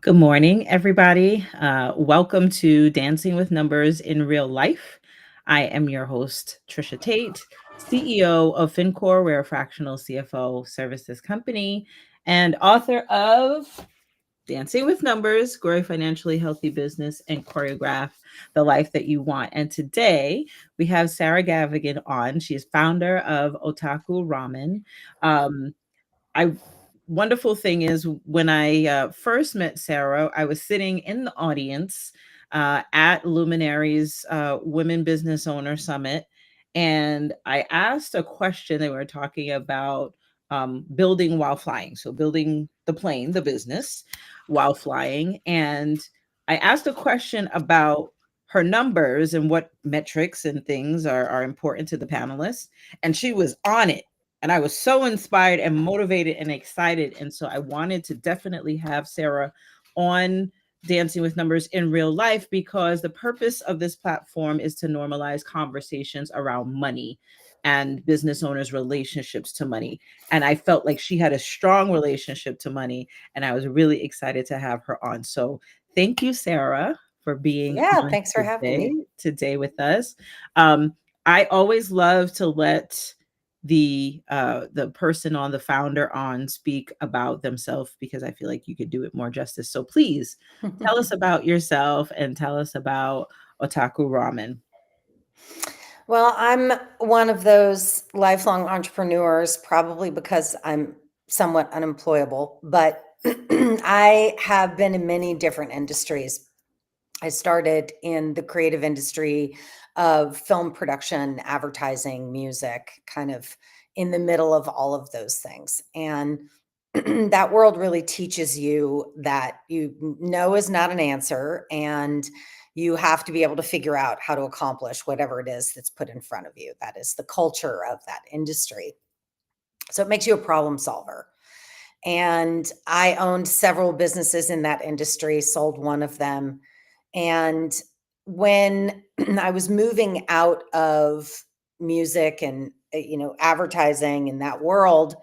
Good morning, everybody. Welcome to Dancing with Numbers in Real Life. I am your host, Trisha Tate, CEO of FinCore. We're a fractional CFO services company and author of Dancing with Numbers, Grow a Financially Healthy Business and Choreograph the Life That You Want. And today we have Sarah Gavigan on. She's founder of Otaku Ramen. I Wonderful thing is when I first met Sarah, I was sitting in the audience at Luminaries Women Business Owner Summit, and I asked a question. They were talking about building while flying, so building the plane, the business, while flying, and I asked a question about her numbers and what metrics and things are important to the panelists, and she was on it, and I was so inspired and motivated and excited. And so I wanted to definitely have Sarah on Dancing with Numbers in real life, because the purpose of this platform is to normalize conversations around money and business owners' relationships to money. And I felt like she had a strong relationship to money, and I was really excited to have her on. So thank you, Sarah, for being Yeah, on thanks for having me. today with us. Um, I always love to let the person on, the founder on, speak about themselves, because I feel like you could do it more justice. So please tell us about yourself and tell us about Otaku Ramen. Well, I'm one of those lifelong entrepreneurs, probably because I'm somewhat unemployable, but I have been in many different industries. I started in the creative industry of film production, advertising, music, kind of in the middle of all of those things. And that world really teaches you that no is not an answer, and you have to be able to figure out how to accomplish whatever it is that's put in front of you. That is the culture of that industry. So it makes you a problem solver. And I owned several businesses in that industry, sold one of them. And when I was moving out of music and advertising in that world,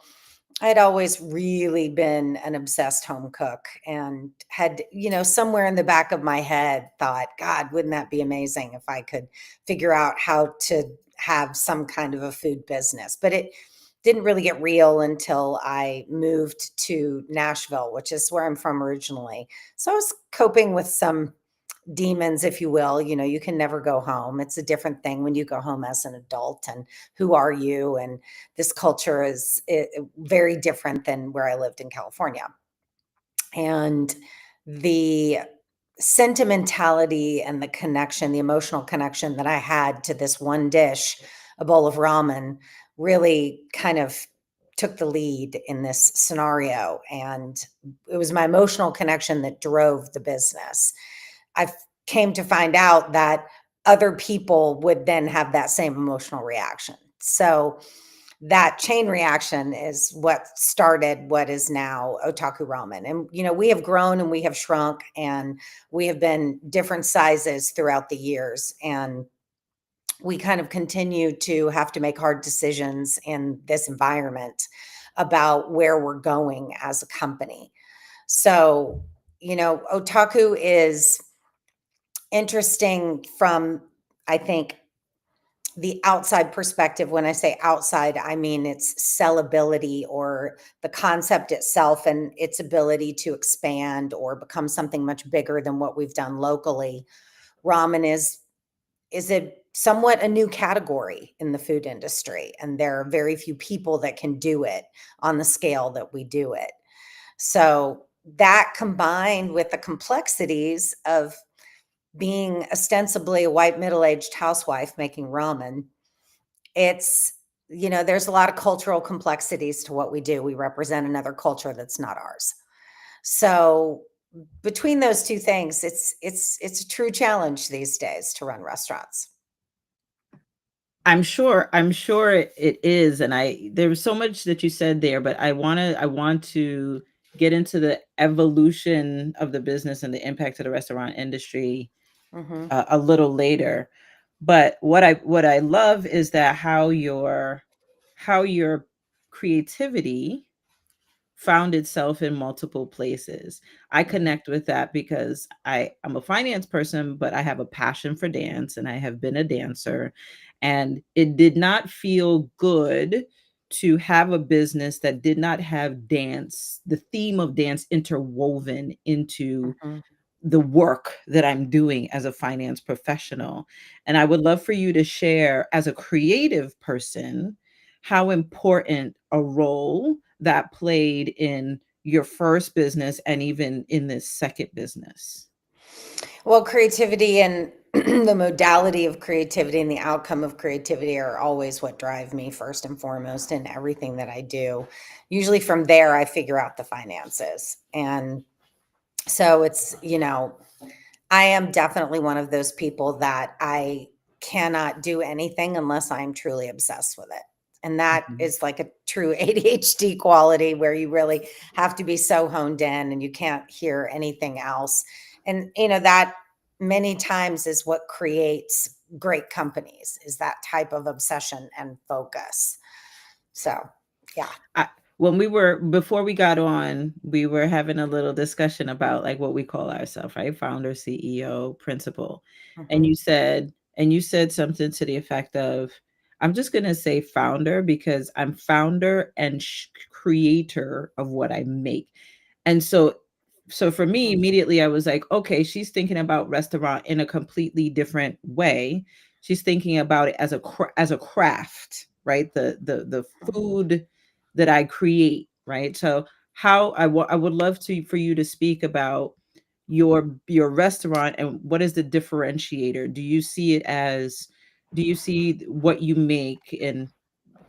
I'd always really been an obsessed home cook and had, somewhere in the back of my head thought, God, wouldn't that be amazing if I could figure out how to have some kind of a food business? But it didn't really get real until I moved to Nashville, which is where I'm from originally. So I was coping with some demons, if you will. You can never go home. It's a different thing when you go home as an adult, and who are you? And this culture is very different than where I lived in California. And the sentimentality and the connection, the emotional connection that I had to this one dish, a bowl of ramen, really kind of took the lead in this scenario. And it was my emotional connection that drove the business. I came to find out that other people would then have that same emotional reaction. So that chain reaction is what started what is now Otaku Ramen. And, we have grown and we have shrunk, and we have been different sizes throughout the years. And we kind of continue to have to make hard decisions in this environment about where we're going as a company. So, Otaku is interesting from, I think, the outside perspective. When I say outside, I mean its sellability, or the concept itself and its ability to expand or become something much bigger than what we've done locally. Ramen is a somewhat a new category in the food industry, and there are very few people that can do it on the scale that we do it. So that, combined with the complexities of being ostensibly a white middle-aged housewife making ramen, it's, there's a lot of cultural complexities to what we do. We represent another culture that's not ours. So between those two things, it's a true challenge these days to run restaurants. I'm sure it is. And there was so much that you said there, but I want to get into the evolution of the business and the impact of the restaurant industry Hmm. a little later. But what I love is that how your creativity found itself in multiple places. I Mhm. connect with that because I'm a finance person, but I have a passion for dance and I have been a dancer. And it did not feel good to have a business that did not have dance, the theme of dance interwoven into Mhm. the work that I'm doing as a finance professional. And I would love for you to share, as a creative person, how important a role that played in your first business and even in this second business. Well, creativity and the modality of creativity and the outcome of creativity are always what drive me first and foremost in everything that I do. Usually from there, I figure out the finances. And so I am definitely one of those people that I cannot do anything unless I'm truly obsessed with it. And that Mhm. is like a true ADHD quality where you really have to be so honed in and you can't hear anything else. And, that many times is what creates great companies is that type of obsession and focus. So, yeah. I when we were before we got on, we were having a little discussion about, like, what we call ourselves, right? Founder, CEO, principal. And Mhm. you said something to the effect of, "I'm just gonna say founder because I'm founder and creator of what I make." And so for me, Mhm. immediately I was like, "Okay, she's thinking about restaurant in a completely different way." She's thinking about it as as a craft, right? The Mhm. food that I create, right? So I would love to for you to speak about your restaurant and what is the differentiator? Do you see what you make? And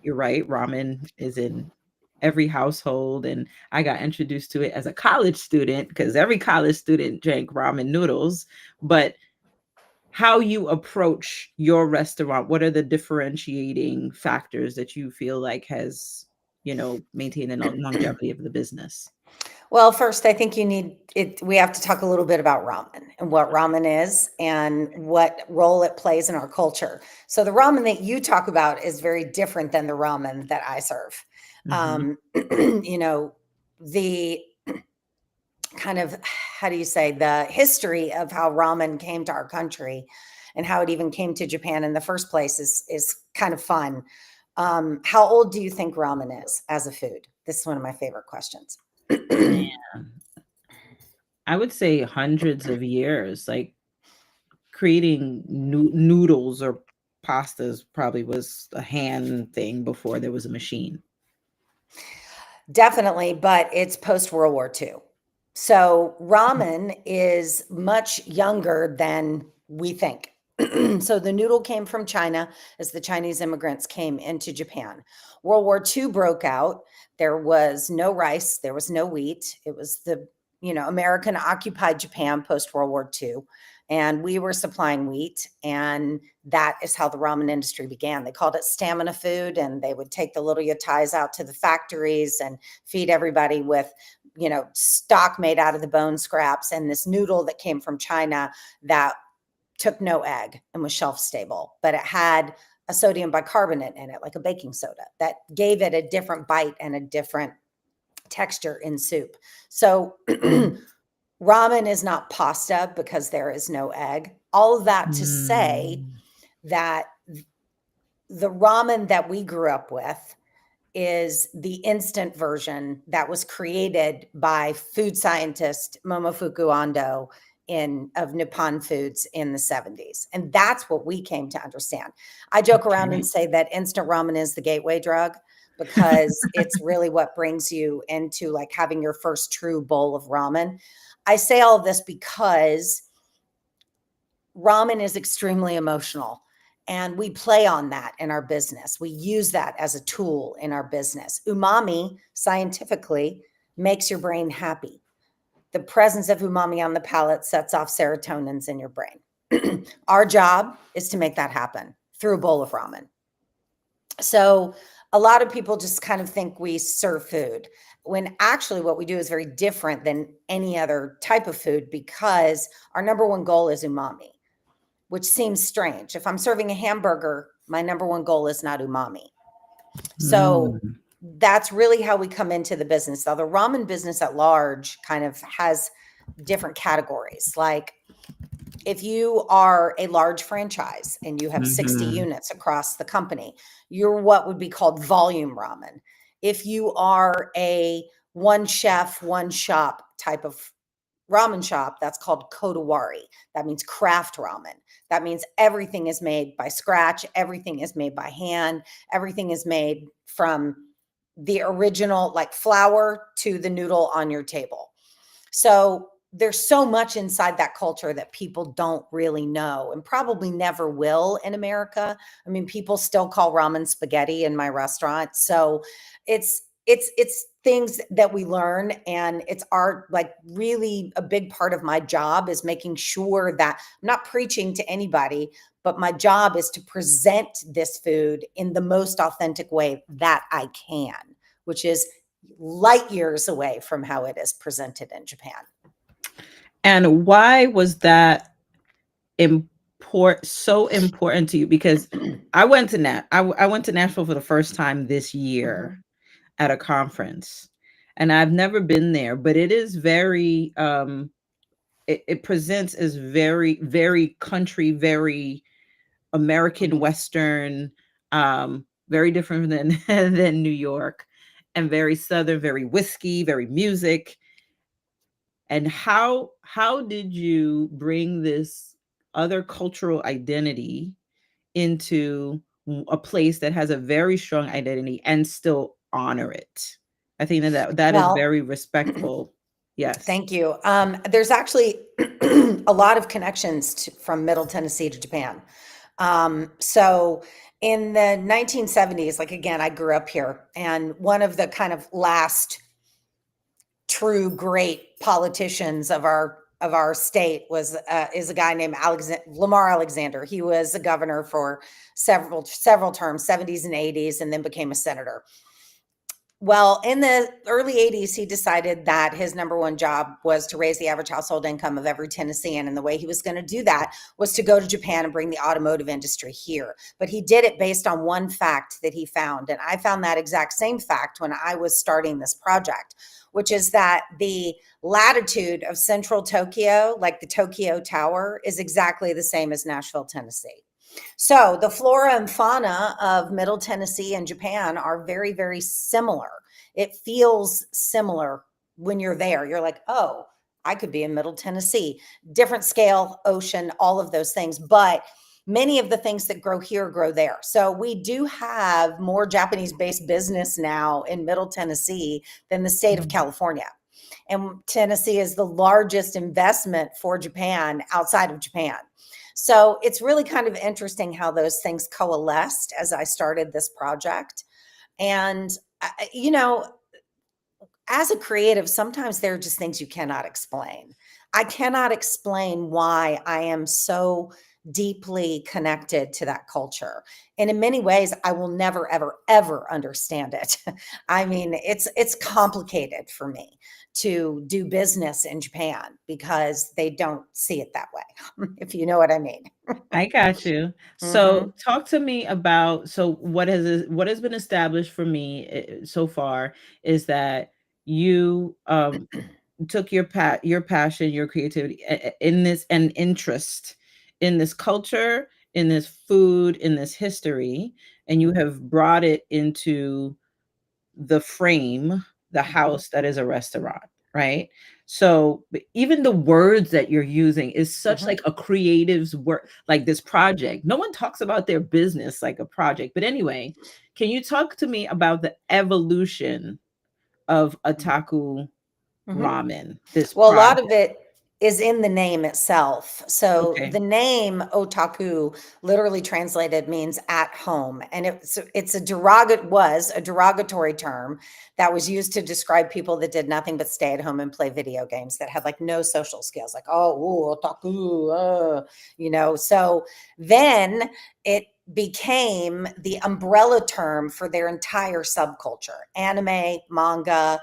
you're right, ramen is in every household, and I got introduced to it as a college student because every college student drank ramen noodles. But how you approach your restaurant, what are the differentiating factors that you feel like has, maintained the longevity of the business? Well, first, I think you need it. We have to talk a little bit about ramen and what ramen is and what role it plays in our culture. So, the ramen that you talk about is very different than the ramen that I serve. Mhm. Um, you know, the kind of, how do you say, the history of how ramen came to our country and how it even came to Japan in the first place is kind of fun. How old do you think ramen is as a food? This is one of my favorite questions. Man, I would say hundreds of years, like creating noodles or pastas probably was a hand thing before there was a machine. Definitely, but it's post World War II. So ramen is much younger than we think. So the noodle came from China as the Chinese immigrants came into Japan. World War II broke out. There was no rice, there was no wheat. It was the, American occupied Japan post World War II. And we were supplying wheat. And that is how the ramen industry began. They called it stamina food, and they would take the little yatais out to the factories and feed everybody with, stock made out of the bone scraps and this noodle that came from China that took no egg and was shelf stable, but it had a sodium bicarbonate in it, like a baking soda, that gave it a different bite and a different texture in soup. So ramen is not pasta because there is no egg. All of that to say Mm. that the ramen that we grew up with is the instant version that was created by food scientist Momofuku Ando in of Nippon Foods in the 70s. And that's what we came to understand. I joke around and Okay. say that instant ramen is the gateway drug because it's really what brings you into like having your first true bowl of ramen. I say all of this because ramen is extremely emotional. And we play on that in our business. We use that as a tool in our business. Umami, scientifically, makes your brain happy. The presence of umami on the palate sets off serotonins in your brain. Our job is to make that happen through a bowl of ramen. So, a lot of people just kind of think we serve food when actually what we do is very different than any other type of food because our number one goal is umami, which seems strange. If I'm serving a hamburger, my number one goal is not umami. So Mm. that's really how we come into the business. Now, the ramen business at large kind of has different categories. Like if you are a large franchise and you have 60 Mhm. units across the company, you're what would be called volume ramen. If you are a one chef, one shop type of ramen shop, that's called kodawari. That means craft ramen. That means everything is made by scratch, everything is made by hand, everything is made from the original, like flour to the noodle on your table. So there's so much inside that culture that people don't really know and probably never will in America. I mean, people still call ramen spaghetti in my restaurant. So it's things that we learn, and it's our, like, really a big part of my job is making sure that I'm not preaching to anybody, but my job is to present this food in the most authentic way that I can, which is light years away from how it is presented in Japan. And why was that so important to you? Because I went to I went to Nashville for the first time this year Mhm. at a conference, and I've never been there, but it is very it presents as very, very country, very American Mhm. Western, very different than than New York, and very Southern, very whiskey, very music. And how did you bring this other cultural identity into a place that has a very strong identity and still honor it? I think that is Well, very respectful. Yes. thank you. There's actually a lot of connections from Middle Tennessee to Japan. So in the 1970s, like again, I grew up here, and one of the kind of last true great politicians of our state was is a guy named Lamar Alexander. He was a governor for several terms, 70s and 80s, and then became a senator. Well, in the early 80s, he decided that his number one job was to raise the average household income of every Tennessean. And the way he was going to do that was to go to Japan and bring the automotive industry here. But he did it based on one fact that he found. And I found that exact same fact when I was starting this project, which is that the latitude of central Tokyo, like the Tokyo Tower, is exactly the same as Nashville, Tennessee. So the flora and fauna of Middle Tennessee and Japan are very, very similar. It feels similar when you're there. You're like, oh, I could be in Middle Tennessee. Different scale, ocean, all of those things. But many of the things that grow here grow there. So we do have more Japanese based business now in Middle Tennessee than the state of Mhm. California. And Tennessee is the largest investment for Japan outside of Japan. So it's really kind of interesting how those things coalesced as I started this project. And, you know, as a creative, sometimes there are just things you cannot explain. I cannot explain why I am so deeply connected to that culture. And in many ways, I will never, ever, ever understand it. I mean, it's complicated for me to do business in Japan because they don't see it that way, if you know what I mean. I got you. So Hmm. talk to me about, so what has been established for me so far is that you took your passion, your creativity in this, and interest in this culture, in this food, in this history, and you have brought it into the frame, the Hmm. house that is a restaurant, right? So even the words that you're using is such Hmm. like a creative's work, like this project. No one talks about their business like a project. But anyway, can you talk to me about the evolution of Otaku Hmm. Ramen, this Well, a lot of project? it is in the name itself. So Okay. the name otaku literally translated means at home, and it's was a derogatory term that was used to describe people that did nothing but stay at home and play video games, that had like no social skills, like, oh, ooh, otaku, you know. So then it became the umbrella term for their entire subculture: anime, manga,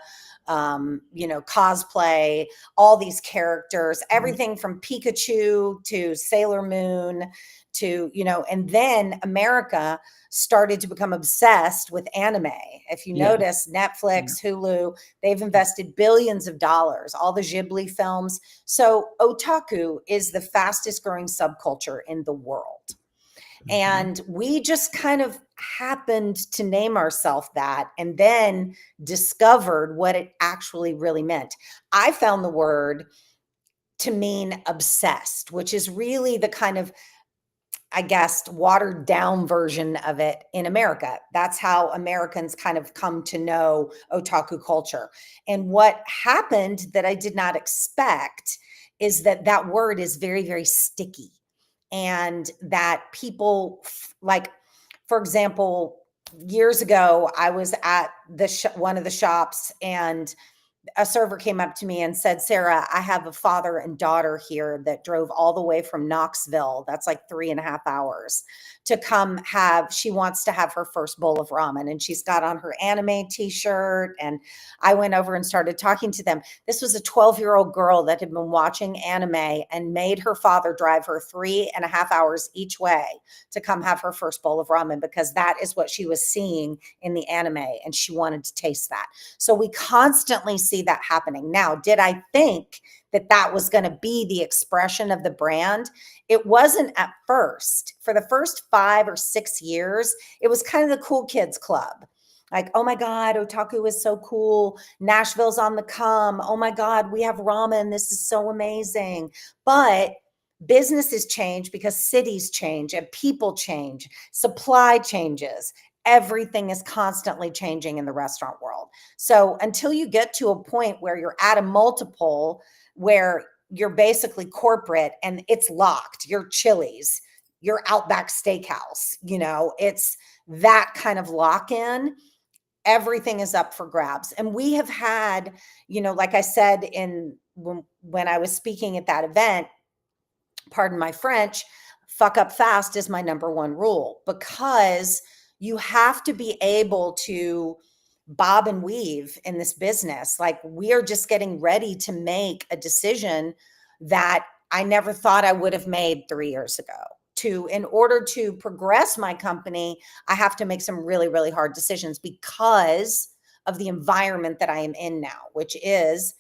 cosplay, all these characters, everything from Pikachu to Sailor Moon to, and then America started to become obsessed with anime. If you Yeah. notice, Netflix, Hulu, they've invested billions of dollars, all the Ghibli films. So otaku is the fastest growing subculture in the world. And we just kind of happened to name ourselves that and then discovered what it actually really meant. I found the word to mean obsessed, which is really the kind of, I guess, watered down version of it in America. That's how Americans kind of come to know otaku culture. And what happened that I did not expect is that that word is very, very sticky, and that people like, for example, years ago, I was at one of the shops, and a server came up to me and said, "Sarah, I have a father and daughter here that drove all the way from Knoxville. That's like 3.5 hours to come have, she wants to have her first bowl of ramen." And she's got on her anime t-shirt. And I went over and started talking to them. This was a 12-year-old girl that had been watching anime and made her father drive her 3.5 hours each way to come have her first bowl of ramen, because that is what she was seeing in the anime. And she wanted to taste that. So we constantly see that happening. Now, did I think that that was going to be the expression of the brand? It wasn't at first. For the first 5 or 6 years, it was kind of the cool kids club. Like, oh my God, otaku is so cool. Nashville's on the come. Oh my God, we have ramen. This is so amazing. But businesses change because cities change and people change, supply changes. Everything is constantly changing in the restaurant world. So until you get to a point where you're at a multiple where you're basically corporate and it's locked, you're Chili's, you're Outback Steakhouse, it's that kind of lock in. Everything is up for grabs. And we have had, like I said, when I was speaking at that event, pardon my French, fuck up fast is my number one rule, because you have to be able to bob and weave in this business. Like, we are just getting ready to make a decision that I never thought I would have made 3 years ago. In order to progress my company, I have to make some really, really hard decisions because of the environment that I am in now, which is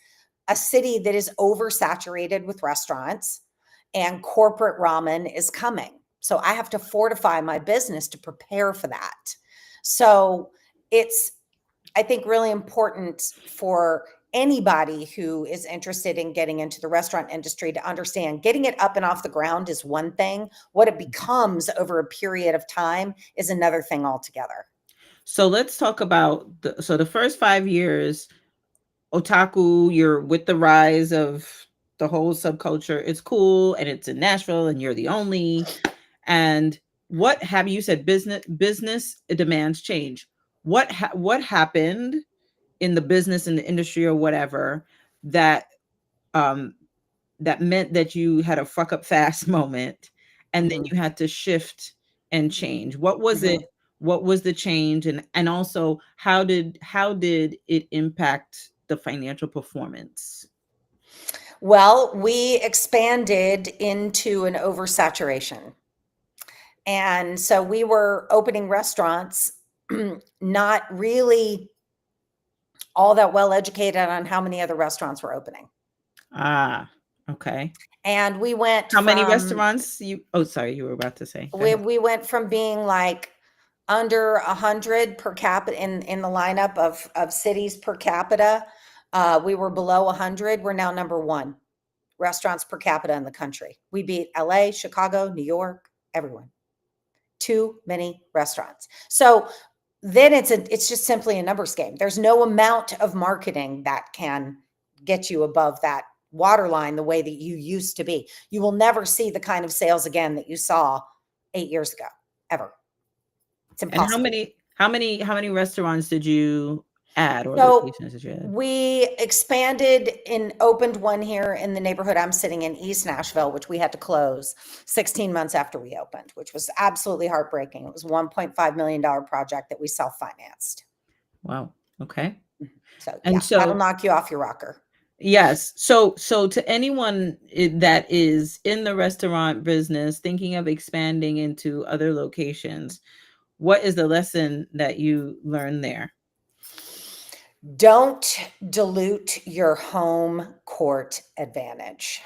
a city that is oversaturated with restaurants, and corporate ramen is coming. So I have to fortify my business to prepare for that. So it's, I think, really important for anybody who is interested in getting into the restaurant industry to understand getting it up and off the ground is one thing. What it becomes over a period of time is another thing altogether. So let's talk about the first 5 years, otaku, you're with the rise of the whole subculture. It's cool and it's in Nashville and you're the only. And what have you said? Business demands change. What happened in the business, in the industry or whatever, that that meant that you had a fuck up fast moment, and then you had to shift and change? What was it? What was the change? And also, how did it impact the financial performance? Well, we expanded into an oversaturation. And so we were opening restaurants, not really all that well educated on how many other restaurants were opening. Ah, okay. And we went How many from, restaurants oh, sorry, you were about to say. Go ahead. we went from being like under 100 per capita in the lineup of cities per capita. We were below 100. We're now number one restaurants per capita in the country. We beat LA, Chicago, New York, everyone. Too many restaurants. So then it's just simply a numbers game. There's no amount of marketing that can get you above that waterline the way that you used to be. You will never see the kind of sales again that you saw 8 years ago, ever. It's And impossible. how many restaurants did you add, or So locations did you add? we expanded and opened one here in the neighborhood I'm sitting in, East Nashville, which we had to close 16 months after we opened, which was absolutely heartbreaking. It was a $1.5 million project that we self-financed. Wow. Okay. So And yeah, that'll so, knock you off your rocker. yes. So to anyone that is in the restaurant business thinking of expanding into other locations, what is the lesson that you learned there? Don't dilute your home court advantage.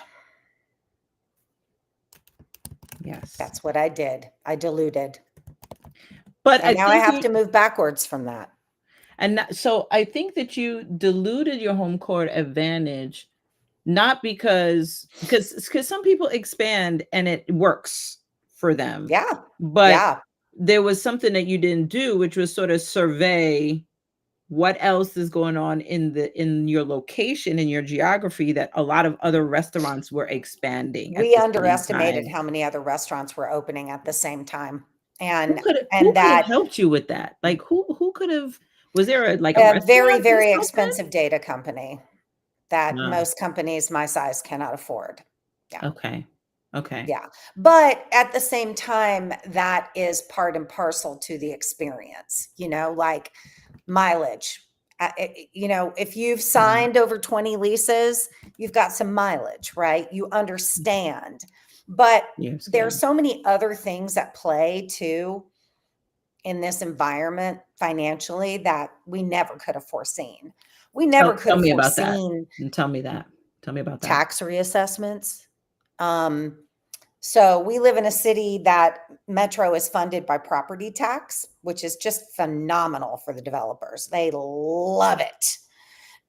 Yes. That's what I did. I diluted. But And I now I think have you to move backwards from that. so I think that you diluted your home court advantage, not because some people expand and it works for them, Yeah. but Yeah. there was something that you didn't do, which was sort of survey what else is going on in your location, in your geography, that a lot of other restaurants were expanding at We the same underestimated time. how many other restaurants were opening at the same time. Who And could have who and could have that helped you with that? Like, who could have was there a a very, restaurant very consultant? expensive data company that No. most companies my size cannot afford. Yeah. Okay. Okay. Yeah. But at the same time, that is part and parcel to the experience, like mileage. If you've Mhm. signed over 20 leases, you've got some mileage, right? You understand. But You're there are scared. so many other things at play too in this environment financially that we never could have foreseen. We never could Tell have me about that. foreseen And tell me that. Tell me about that. tax reassessments. Um, so we live in a city that Metro is funded by property tax, which is just phenomenal for the developers. They love it.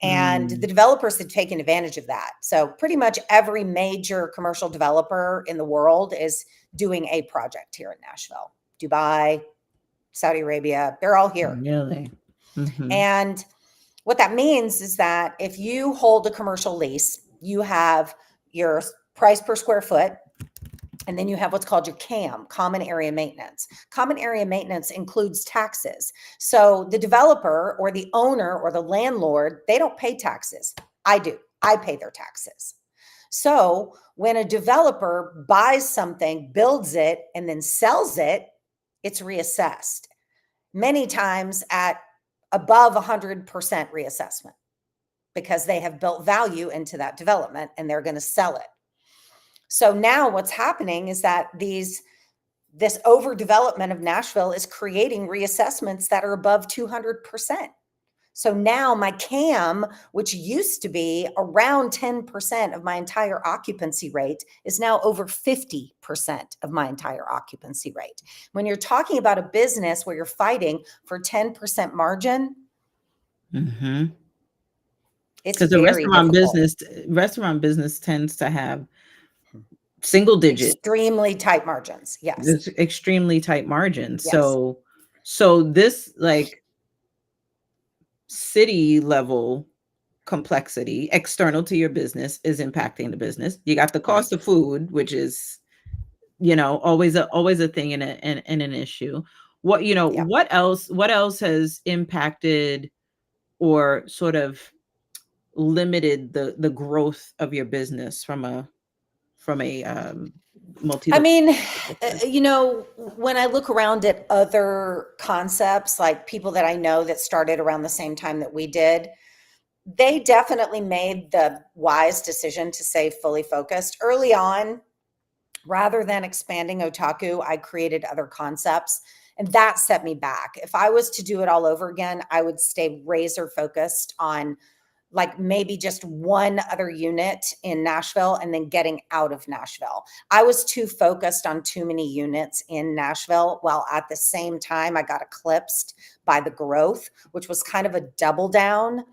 And the Mm, developers have taken advantage of that. So pretty much every major commercial developer in the world is doing a project here in Nashville. Dubai, Saudi Arabia, they're all here. really? Mhm. And what that means is that if you hold a commercial lease, you have your price per square foot, and then you have what's called your CAM, common area maintenance. Common area maintenance includes taxes. So the developer or the owner or the landlord, they don't pay taxes. I do. I pay their taxes. So when a developer buys something, builds it, and then sells it, it's reassessed. Many times at above 100% reassessment because they have built value into that development and they're going to sell it. So now what's happening is that this overdevelopment of Nashville is creating reassessments that are above 200%. So now my CAM, which used to be around 10% of my entire occupancy rate, is now over 50% of my entire occupancy rate. When you're talking about a business where you're fighting for 10% margin, Mhm. it's 'Cause the very difficult. restaurant business tends to have single digit, Extremely tight margins. Yes. it's extremely tight margins. Yes. So this, like, city level complexity external to your business is impacting the business. You got the Right. cost of food, which is, always a thing and an issue. Yeah. What else has impacted or sort of limited the growth of your business from a I multi-location mean, perspective? when I look around at other concepts, like people that I know that started around the same time that we did, they definitely made the wise decision to stay fully focused early on. Rather than expanding Otaku, I created other concepts, and that set me back. If I was to do it all over again, I would stay razor focused on like maybe just one other unit in Nashville and then getting out of Nashville. I was too focused on too many units in Nashville, while at the same time I got eclipsed by the growth, which was kind of a double down.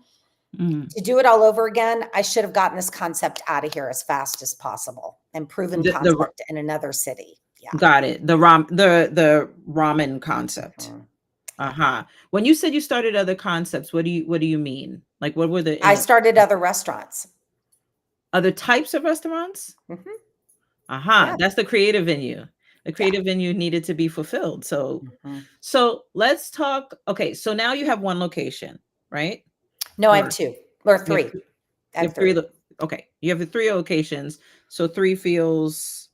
Mm. To do it all over again, I should have gotten this concept out of here as fast as possible and proven The concept in another city. Yeah. Got it. The ramen concept. Mhm. Uh-huh. When you said you started other concepts, what do you mean? Like, what were I started other restaurants. other types of restaurants? Mhm. Uh-huh. Yeah. That's the creative venue. The Yeah. creative venue needed to be fulfilled. So Mhm. so let's talk. Okay, so now you have one location, right? No, I have Or two or you have three. I you have have three three. okay, you have the three locations. So three feels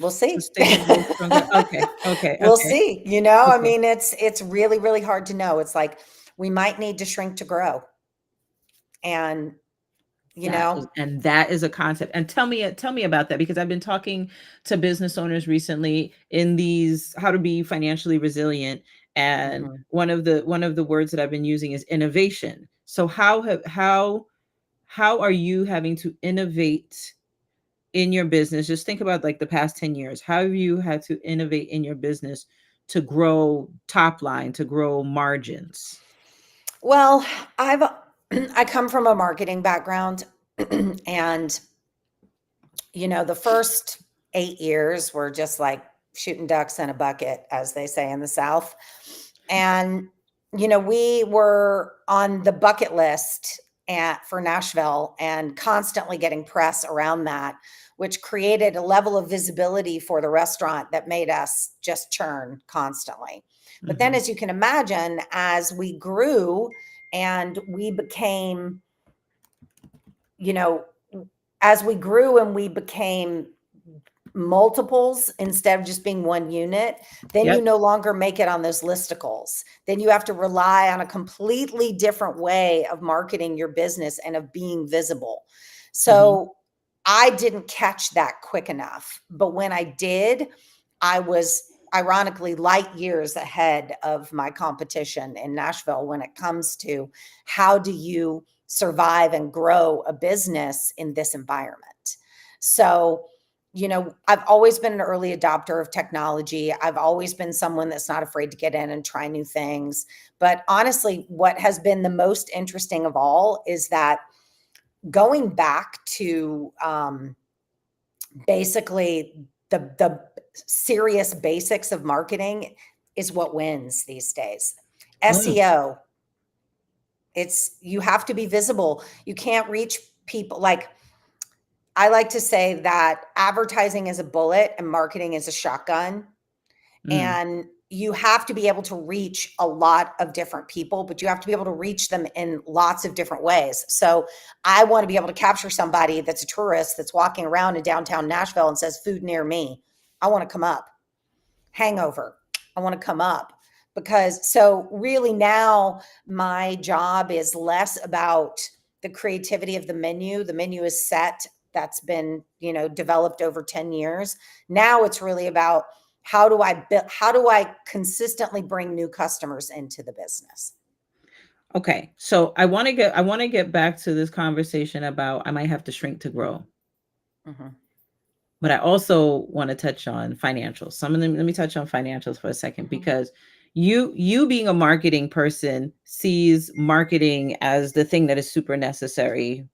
We'll see. sustainable, stronger. Okay, okay, We'll okay, see. I okay. mean, it's really, really hard to know. It's like we might need to shrink to grow. And, And that is a concept. And tell me about that, because I've been talking to business owners recently in these how to be financially resilient. And mhm. one of the words that I've been using is innovation. So how are you having to innovate in your business? Just think about like the past 10 years. How have you had to innovate in your business to grow top line, to grow margins? Well, I come from a marketing background and the first 8 years were just like shooting ducks in a bucket, as they say in the South. And, we were on the bucket list for Nashville and constantly getting press around that, which created a level of visibility for the restaurant that made us just churn constantly. But then, Mhm. as you can imagine, as we grew and we became, you know, as we grew and we became multiples instead of just being one unit, then you Yep. no longer make it on those listicles. Then you have to rely on a completely different way of marketing your business and of being visible. Mhm. So I didn't catch that quick enough. But when I did, I was ironically light years ahead of my competition in Nashville when it comes to how do you survive and grow a business in this environment. So, I've always been an early adopter of technology. I've always been someone that's not afraid to get in and try new things. But honestly, what has been the most interesting of all is that going back to basically the serious basics of marketing is what wins these days. Mm. SEO, you have to be visible. You can't reach people like I like to say that advertising is a bullet and marketing is a shotgun. Mm. And you have to be able to reach a lot of different people, but you have to be able to reach them in lots of different ways. So I want to be able to capture somebody that's a tourist that's walking around in downtown Nashville and says, food near me. I want to come up. Hangover. I want to come up. So really now my job is less about the creativity of the menu. The menu is set. That's been, developed over 10 years. Now it's really about how do I consistently bring new customers into the business? Okay. So I want to get back to this conversation about I might have to shrink to grow. Mhm. But I also want to touch on financials. Some of them, let me touch on financials for a second, Mhm. because you being a marketing person sees marketing as the thing that is super necessary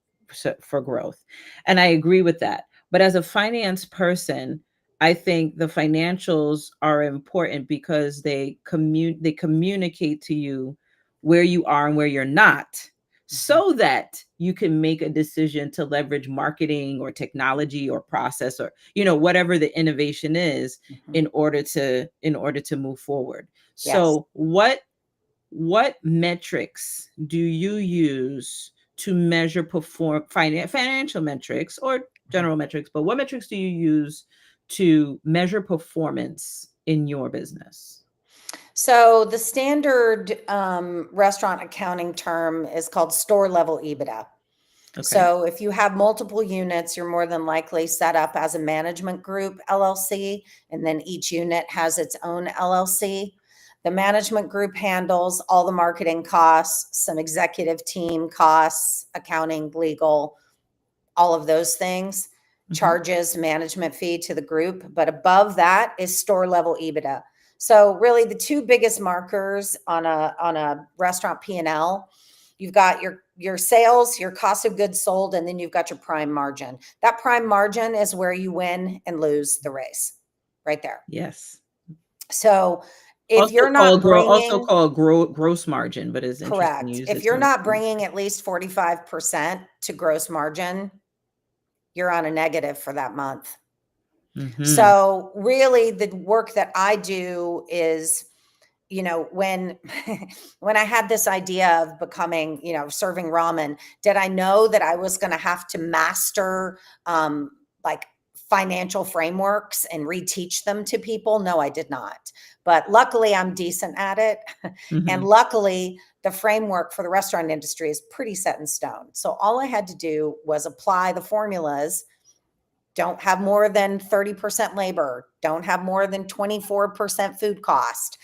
for growth. And I agree with that. But as a finance person, I think the financials are important because they communicate to you where you are and where you're not, Mhm. so that you can make a decision to leverage marketing or technology or process, or whatever the innovation is, Mhm. in order to move forward. Yes. So what metrics do you use to measure financial metrics or Mhm. general metrics, but what metrics do you use to measure performance in your business? So the standard restaurant accounting term is called store level EBITDA. Okay. So if you have multiple units, you're more than likely set up as a management group LLC, and then each unit has its own LLC. The management group handles all the marketing costs, some executive team costs, accounting, legal, all of those things, Mhm. charges management fee to the group. But above that is store level EBITDA. So really the two biggest markers on a restaurant P&L, you've got your sales, your cost of goods sold, and then you've got your prime margin. That prime margin is where you win and lose the race, right there. Yes. So if you're not Also bringing called gross margin, but it's interesting you correct, use the if you're term. not bringing at least 45% to gross margin, you're on a negative for that month. Mhm. So really the work that I do is, when when I had this idea of becoming, serving ramen, did I know that I was going to have to master like financial frameworks and reteach them to people. No, I did not. But luckily, I'm decent at it. And luckily, the framework for the restaurant industry is pretty set in stone. So all I had to do was apply the formulas. Don't have more than 30% labor. Don't have more than 24% food cost.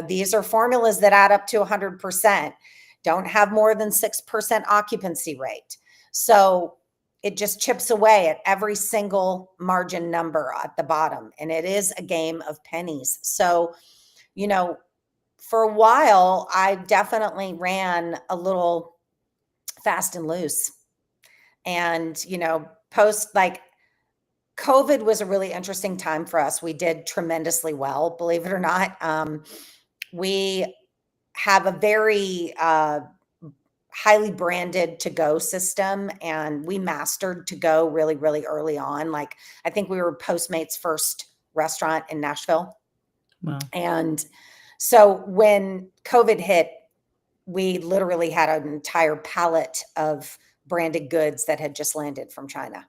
These are formulas that add up to 100%. Don't have more than 6% occupancy rate. So it just chips away at every single margin number at the bottom. And it is a game of pennies. So, for a while, I definitely ran a little fast and loose. And, post like COVID was a really interesting time for us. We did tremendously well, believe it or not. We have a very highly branded to-go system, and we mastered to-go really, really early on. Like, I think we were Postmates' first restaurant in Nashville. Wow. And so when COVID hit, we literally had an entire pallet of branded goods that had just landed from China.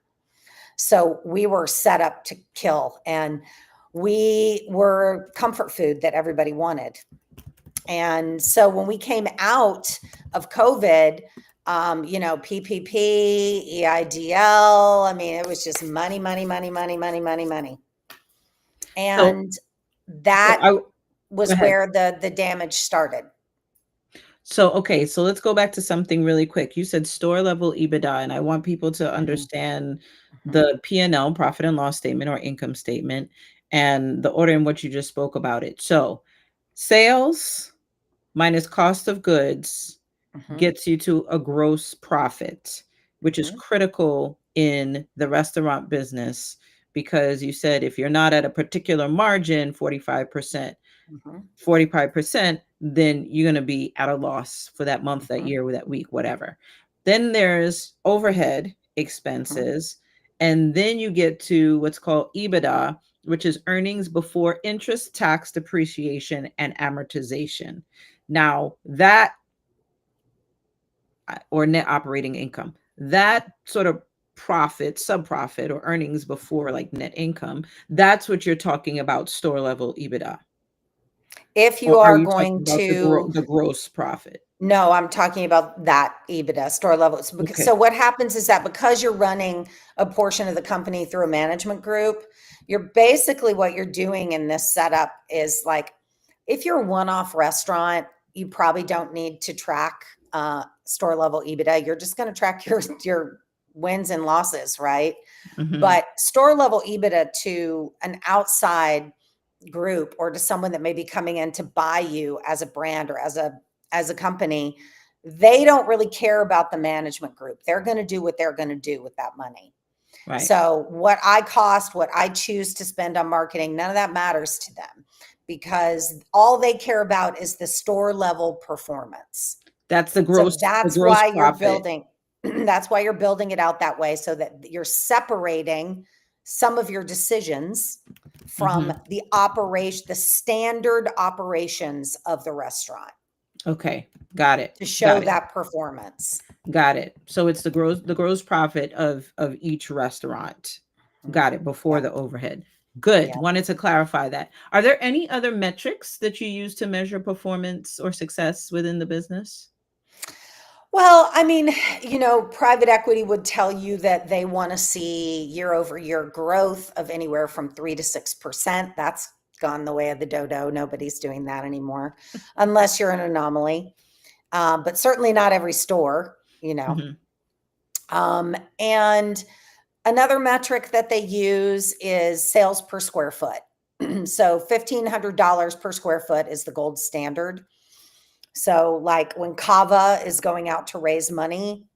So we were set up to kill, and we were comfort food that everybody wanted. And so when we came out of COVID, PPP, EIDL, I mean, it was just money, money, money, money, money, money, money. And that was where the damage started. So, okay, so let's go back to something really quick. You said store level EBITDA, and I want people to understand the P&L, profit and loss statement or income statement, and the order in which you just spoke about it. So sales minus cost of goods gets you to a gross profit, which is critical in the restaurant business, because you said if you're not at a particular margin, 45%, 45%, then you're going to be at a loss for that month, that year, that week, whatever. Then there's overhead expenses. And then you get to what's called EBITDA, which is earnings before interest, tax, depreciation, and amortization. Now that, or net operating income, that sort of profit, sub-profit, or earnings before like net income, that's what you're talking about, store level EBITDA. If you are going to the gross profit. No, I'm talking about that EBITDA, store level. So what happens is that because you're running a portion of the company through a management group, you're basically, what you're doing in this setup is like, if you're a one-off restaurant, you probably don't need to track store level EBITDA. You're just going to track your wins and losses, right? But store level EBITDA to an outside group, or to someone that may be coming in to buy you as a brand or as a company, they don't really care about the management group. They're going to do what they're going to do with that money. Right. So what I cost, what I choose to spend on marketing, none of that matters to them, because all they care about is the store level performance. That's the gross. So that's why you're building. That's why you're building it out that way, so that you're separating some of your decisions from the standard operations of the restaurant. Okay, got it. To show that performance. Got it. So it's the gross profit of each restaurant. Got it, before the overhead. Good. Wanted to clarify that. Are there any other metrics that you use to measure performance or success within the business? Well, I mean, private equity would tell you that they want to see year-over-year growth of anywhere from 3 to 6%. That's gone the way of the dodo. Nobody's doing that anymore, unless you're an anomaly. But certainly not every store, And another metric that they use is sales per square foot. So $1,500 per square foot is the gold standard. So like when Cava is going out to raise money,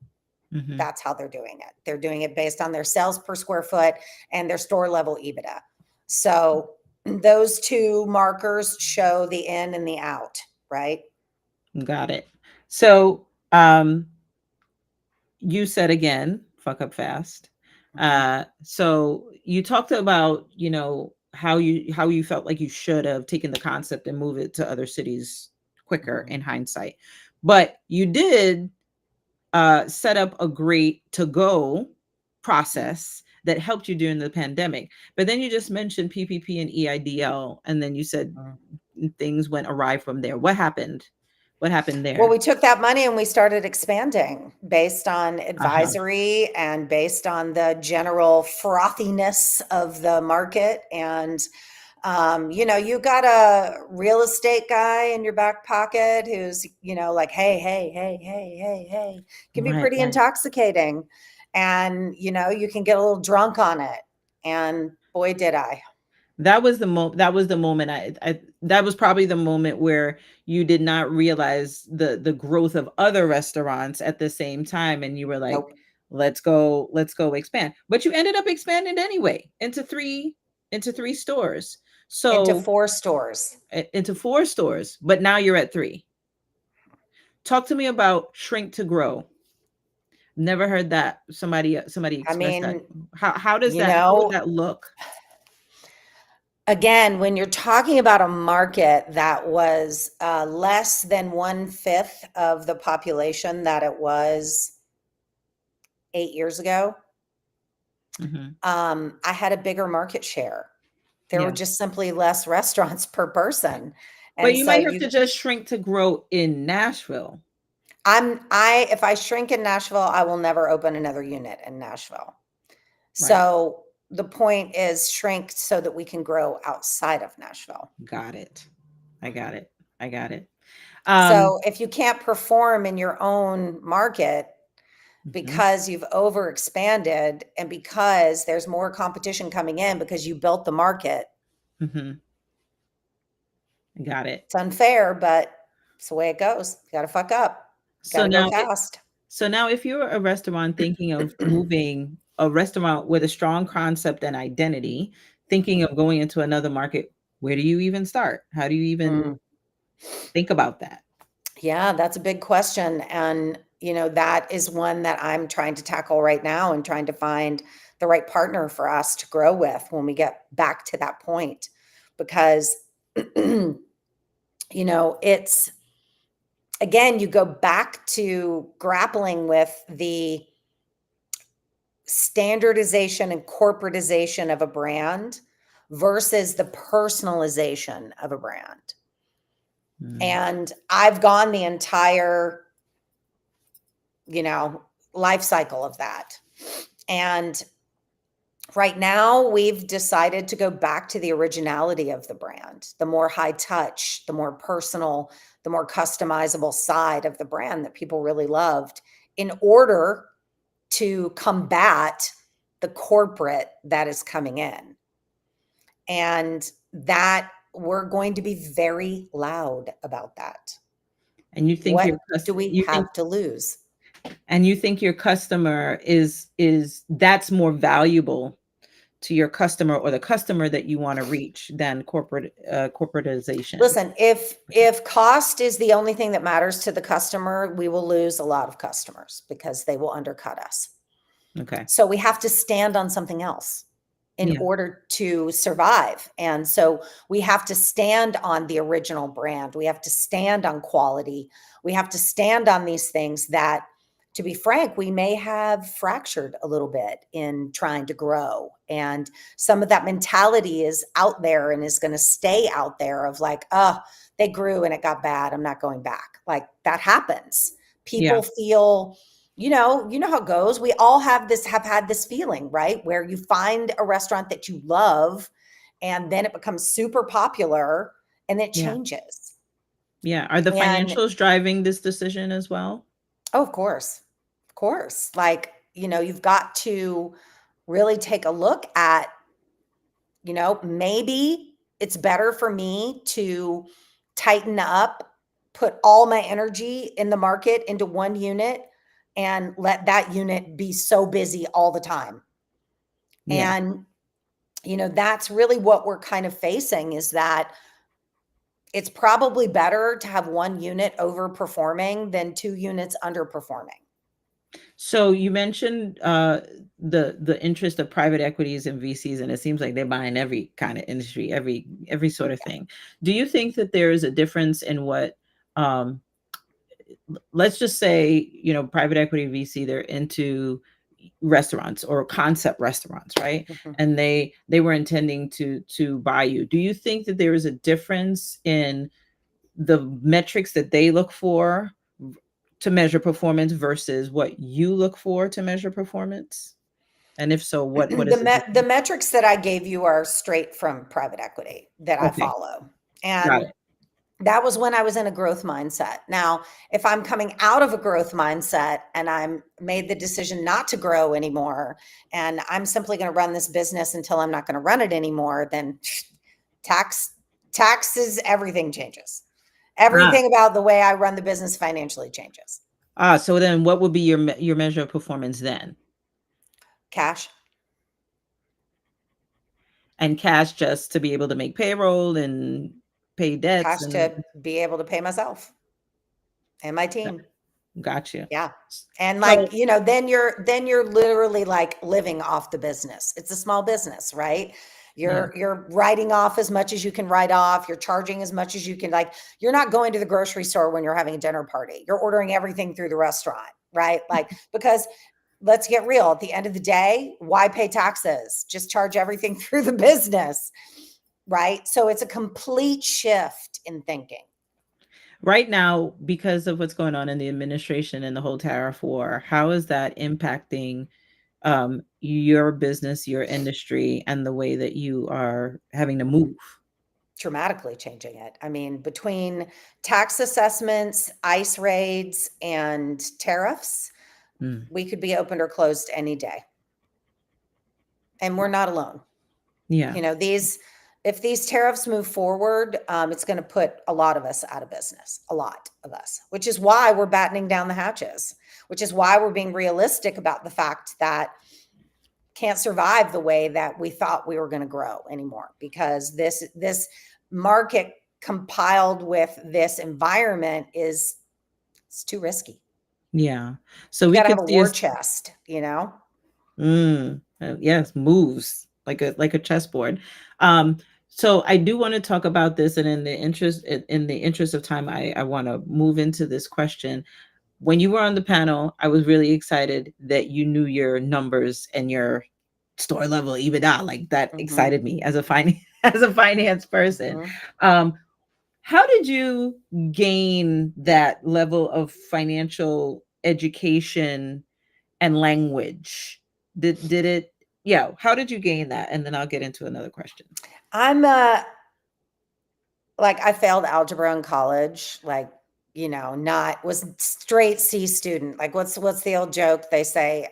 that's how they're doing it. They're doing it based on their sales per square foot and their store level EBITDA. So those two markers show the in and the out, right? Got it. So you said again, fuck up fast. So you talked about, how you felt like you should have taken the concept and move it to other cities quicker in hindsight. But you did set up a great to-go process that helped you during the pandemic. But then you just mentioned PPP and EIDL, and then you said things went awry from there. What happened? What happened Well, there? we took that money and we started expanding based on Uh-huh. advisory and based on the general frothiness of the market. And, you got a real estate guy in your back pocket who's, like, hey, hey, hey, hey, hey, hey, can be Right, pretty right. intoxicating. And, you can get a little drunk on it. And boy, did I. That was the moment I that was probably the moment where you did not realize the growth of other restaurants at the same time, and you were like, Nope. let's go expand. But you ended up expanding anyway into three stores. Into So 4 stores. into 4 stores, but now you're at 3. Talk to me about shrink to grow. Never heard that somebody I express that. mean, How would that look? again, when you're talking about a market that was less than 1/5 of the population that it was 8 years ago, Mhm. I had a bigger market share. There were Yeah. just simply less restaurants per person. But And you so might have to just shrink to grow in Nashville. if I shrink in Nashville, I will never open another unit in Nashville. Right. So the point is shrink so that we can grow outside of Nashville. Got it. I got it. I got it. So if you can't perform in your own market Mhm, because you've overexpanded and because there's more competition coming in because you built the market, mhm. Got it. it's unfair, but it's the way it goes. You gotta fuck up. You So gotta go now it fast. so now if you're a restaurant thinking of moving a restaurant with a strong concept and identity, thinking of going into another market, where do you even start? How do you even Mm. think about that? Yeah, that's a big question. And, that is one that I'm trying to tackle right now and trying to find the right partner for us to grow with when we get back to that point. Because, it's again, you go back to grappling with the standardization and corporatization of a brand versus the personalization of a brand. Mm, And I've gone the entire, life cycle of that. And right now, we've decided to go back to the originality of the brand, the more high touch, the more personal, the more customizable side of the brand that people really loved in order to combat the corporate that is coming in. And that we're going to be very loud about that. and you think What your do cus we you think have to lose? and you think your customer is that's more valuable to your customer or the customer that you wanna reach than corporatization. Listen, if cost is the only thing that matters to the customer, we will lose a lot of customers because they will undercut us. Okay. So we have to stand on something else in Yeah, order to survive. And so we have to stand on the original brand. We have to stand on quality. We have to stand on these things that, to be frank, we may have fractured a little bit in trying to grow. And some of that mentality is out there and is going to stay out there of like, oh, they grew and it got bad. I'm not going back. Like that happens. yeah, People feel you know how it goes. We all have had this feeling, right? Where you find a restaurant that you love and then it becomes super popular and it yeah, changes. yeah. Are the And financials driving this decision as well? oh, of course. Of course. Like, you've got to really take a look at, maybe it's better for me to tighten up, put all my energy in the market into one unit and let that unit be so busy all the time. Yeah. And, that's really what we're kind of facing is that it's probably better to have one unit overperforming than 2 units underperforming. So you mentioned the interest of private equities and VCs, and it seems like they're buying every kind of industry, every sort of thing. Do you think that there is a difference in what let's just say, private equity VC, they're into, restaurants or concept restaurants, right? Mhm. And they were intending to buy you. Do you think that there is a difference in the metrics that they look for to measure performance versus what you look for to measure performance? And if so, what is the The difference? metrics that I gave you are straight from private equity that I Okay, follow. got And it. that was when I was in a growth mindset. Now, if I'm coming out of a growth mindset and I'm made the decision not to grow anymore, and I'm simply going to run this business until I'm not going to run it anymore, then tax taxes, everything changes. Ah, Everything about the way I run the business financially changes. so then what would be your measure of performance then? Cash, And cash just to be able to make payroll and pay debts cash and to be able to pay myself and my team. got you. Yeah. And like, So then you're literally like living off the business. It's a small business, right? yeah, You're writing off as much as you can write off. You're charging as much as you can. Like, you're not going to the grocery store when you're having a dinner party. You're ordering everything through the restaurant, right? Like, because let's get real, at the end of the day, why pay taxes? Just charge everything through the business, right? So it's a complete shift in thinking. right now, because of what's going on in the administration and the whole tariff war, how is that impacting your business, your industry, and the way that you are having to move? Dramatically changing it. I mean, between tax assessments, ICE raids, and tariffs, Mm, we could be opened or closed any day. And we're not alone. yeah, These if these tariffs move forward, it's going to put a lot of us out of business, a lot of us, which is why we're battening down the hatches, which is why we're being realistic about the fact that can't survive the way that we thought we were going to grow anymore, because this market compiled with this environment is it's too risky. yeah. So You we got to could have a see war us. chest. Yes, moves like a chessboard. Um, so I do want to talk about this, and in the interest of time, I want to move into this question. When you were on the panel, I was really excited that you knew your numbers and your store level EBITDA. Like that Hmm. excited me as a finance as a finance person. Hmm. Um, how did you gain that level of financial education and language? Did it yeah, how did you gain that? And then I'll get into another question. I'm like, I failed algebra in college, like, not was straight C student. Like, what's the old joke they say?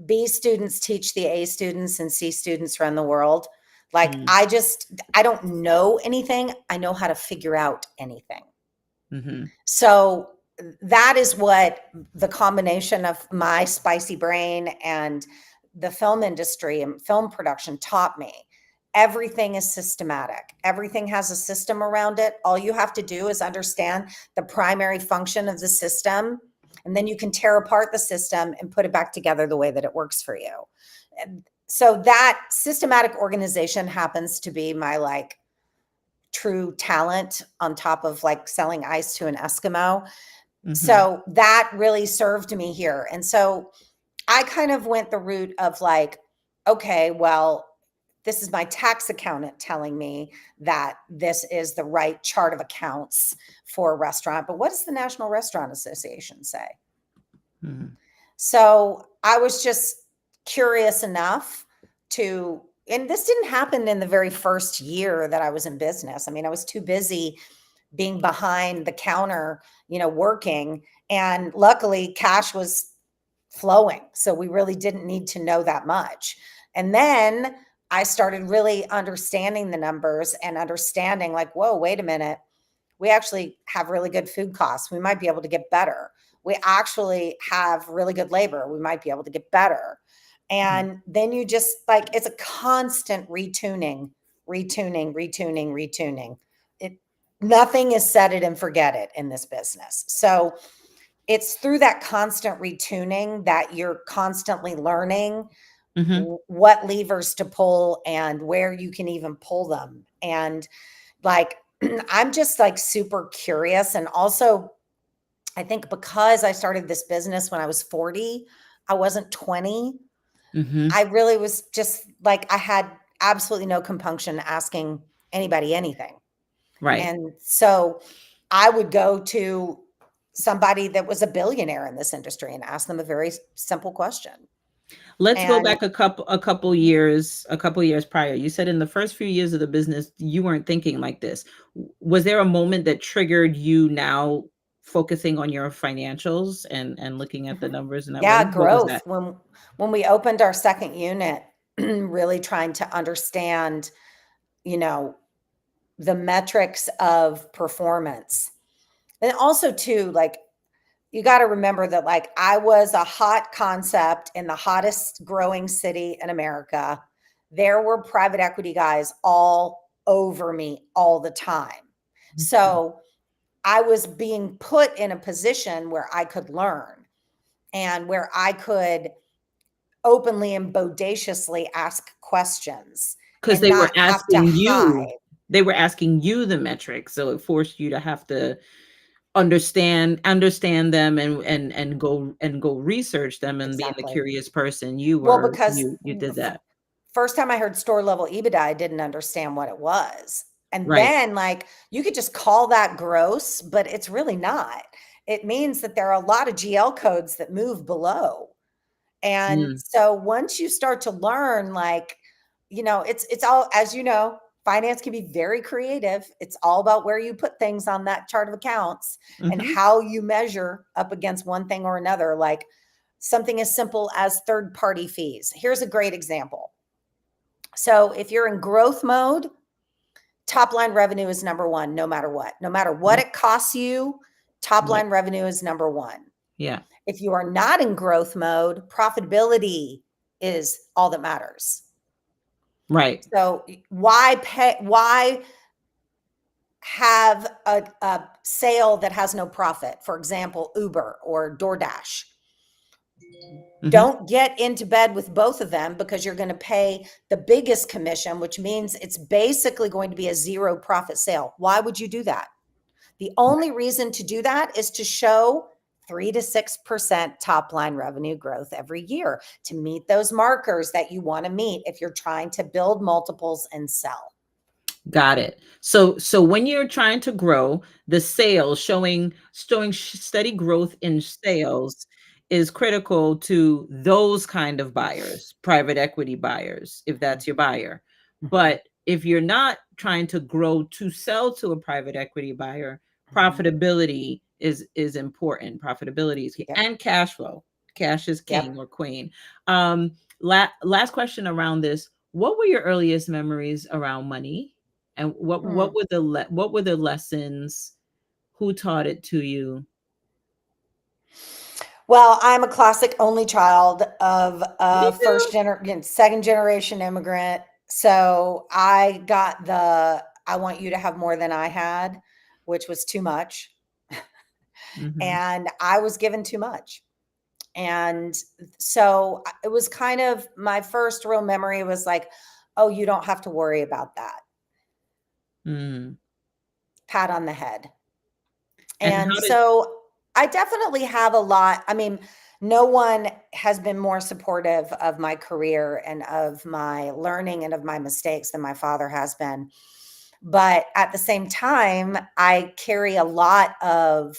B students teach the A students and C students run the world. Like, Mm, I don't know anything. I know how to figure out anything. mhm, So that is what the combination of my spicy brain and the film industry and film production taught me. Everything is systematic. Everything has a system around it. All you have to do is understand the primary function of the system, and then you can tear apart the system and put it back together the way that it works for you. And so that systematic organization happens to be my like true talent on top of like selling ice to an Eskimo. mhm, So that really served me here. And so I kind of went the route of like, okay, well, this is my tax accountant telling me that this is the right chart of accounts for a restaurant. But what does the National Restaurant Association say? mhm, So I was just curious enough to, and this didn't happen in the very first year that I was in business. I mean, I was too busy being behind the counter, working. And luckily, cash was flowing. So we really didn't need to know that much. And then I started really understanding the numbers and understanding, like, whoa, wait a minute. We actually have really good food costs. We might be able to get better. We actually have really good labor. We might be able to get better. mm. And then you just like, it's a constant retuning, retuning. It, nothing is set it and forget it in this business. So it's through that constant retuning that you're constantly learning Mhm. what levers to pull and where you can even pull them. And like, I'm just like super curious. And also, I think because I started this business when I was 40, I wasn't 20. Mm-hmm. I really was just like, I had absolutely no compunction asking anybody anything. Right. And so I would go to somebody that was a billionaire in this industry and ask them a very simple question. Let's go And back a couple years prior. You said in the first few years of the business, you weren't thinking like this. Was there a moment that triggered you now focusing on your financials and looking at the numbers in that way? yeah, What was growth. that? When we opened our second unit, really trying to understand, you know, the metrics of performance. And also too, like, you got to remember that, like, I was a hot concept in the hottest growing city in America. There were private equity guys all over me all the time. Mhm. So I was being put in a position where I could learn and where I could openly and bodaciously ask questions Because and they were not have to asking you, hide. they were asking you the metrics, so it forced you to have to understand them and go research them, and being the Exactly. curious person you Well, were, because you did that. first time I heard store level EBITDA, I didn't understand what it was. And Right. then, like, you could just call that gross, but it's really not. It means that there are a lot of GL codes that move below. And Mm. so once you start to learn, like, it's all, as you know, finance can be very creative. It's all about where you put things on that chart of accounts and Mhm. how you measure up against one thing or another. Like something as simple as third party fees. Here's a great example. So if you're in growth mode, top line revenue is number one, no matter what. No matter what Yeah. it costs you, top Right. line revenue is number one. Yeah. If you are not in growth mode, profitability is all that matters. Right. So why have a sale that has no profit? For example, Uber or DoorDash. Mhm. Don't get into bed with both of them because you're going to pay the biggest commission, which means it's basically going to be a zero profit sale. Why would you do that? The only reason to do that is to show 3 to 6% top line revenue growth every year to meet those markers that you want to meet if you're trying to build multiples and sell. Got it. So when you're trying to grow, the sales showing steady growth in sales is critical to those kind of buyers, private equity buyers, if that's your buyer. Mhm, But if you're not trying to grow to sell to a private equity buyer, mhm. profitability is important. Profitability is key, Yep. and cash flow. Cash is king Yep. or queen. Um, last question around this. What were your earliest memories around money? And Hmm. what were the lessons? Who taught it to you? Well, I'm a classic only child of Me a too. second generation immigrant. So I got I want you to have more than I had, which was too much. Mhm. And I was given too much. And so it was kind of my first real memory was like, oh, you don't have to worry about that. Mm. Pat on the head. And And how did so I definitely have a lot. I mean, no one has been more supportive of my career and of my learning and of my mistakes than my father has been. But at the same time, I carry a lot of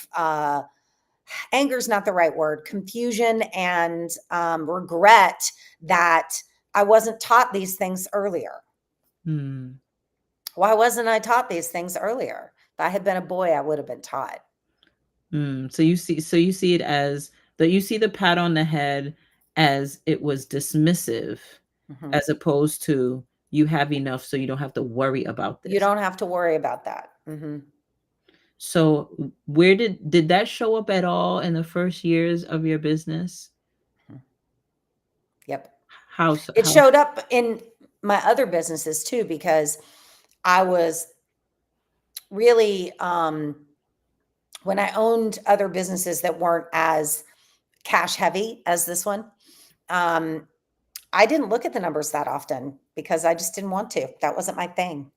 anger is not the right word, confusion and regret that I wasn't taught these things earlier. Mm. Why wasn't I taught these things earlier? If I had been a boy, I would have been taught. So you see it as you see the pat on the head as it was dismissive, Mhm. as opposed to you have enough so you don't have to worry about You this. don't have to worry about that. Mhm. So where did that show up at all in the first years of your business? Mhm. Yep. How so, It showed up in my other businesses too, because I was really, when I owned other businesses that weren't as cash heavy as this one, um, I didn't look at the numbers that often because I just didn't want to. That wasn't my thing.